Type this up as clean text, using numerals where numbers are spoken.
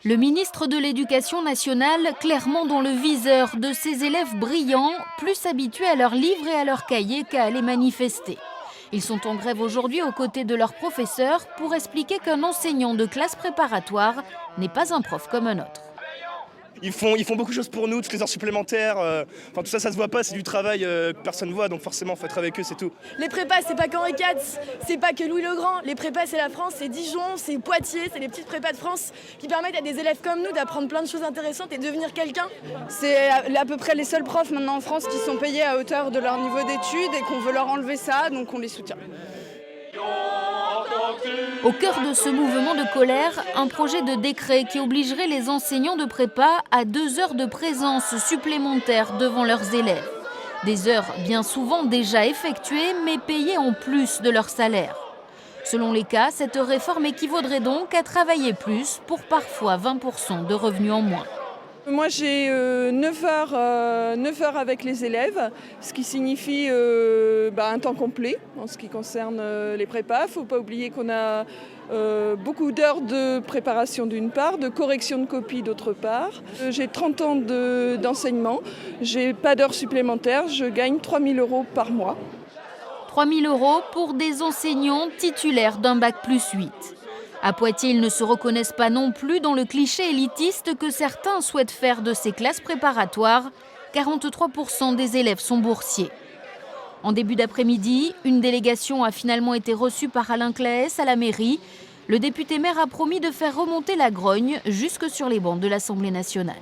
Le ministre de l'Éducation nationale, clairement dans le viseur de ces élèves brillants, plus habitués à leurs livres et à leurs cahiers qu'à aller manifester. Ils sont en grève aujourd'hui aux côtés de leurs professeurs pour expliquer qu'un enseignant de classe préparatoire n'est pas un prof comme un autre. Ils font beaucoup de choses pour nous, toutes les heures supplémentaires. Tout ça, ça se voit pas, c'est du travail que personne ne voit, donc forcément, il faut être avec eux, c'est tout. Les prépas, c'est pas qu'Henri IV, c'est pas que Louis le Grand. Les prépas, c'est la France, c'est Dijon, c'est Poitiers, c'est les petites prépas de France qui permettent à des élèves comme nous d'apprendre plein de choses intéressantes et de devenir quelqu'un. C'est à peu près les seuls profs maintenant en France qui sont payés à hauteur de leur niveau d'études et qu'on veut leur enlever ça, donc on les soutient. Au cœur de ce mouvement de colère, un projet de décret qui obligerait les enseignants de prépa à 2 heures de présence supplémentaires devant leurs élèves. Des heures bien souvent déjà effectuées, mais payées en plus de leur salaire. Selon les cas, cette réforme équivaudrait donc à travailler plus pour parfois 20% de revenus en moins. Moi j'ai 9 heures avec les élèves, ce qui signifie un temps complet en ce qui concerne les prépas. Il ne faut pas oublier qu'on a beaucoup d'heures de préparation d'une part, de correction de copies d'autre part. J'ai 30 ans d'enseignement, j'ai pas d'heures supplémentaires, je gagne 3 000 € par mois. 3 000 € pour des enseignants titulaires d'un bac+8. À Poitiers, ils ne se reconnaissent pas non plus dans le cliché élitiste que certains souhaitent faire de ces classes préparatoires. 43% des élèves sont boursiers. En début d'après-midi, une délégation a finalement été reçue par Alain Claes à la mairie. Le député maire a promis de faire remonter la grogne jusque sur les bancs de l'Assemblée nationale.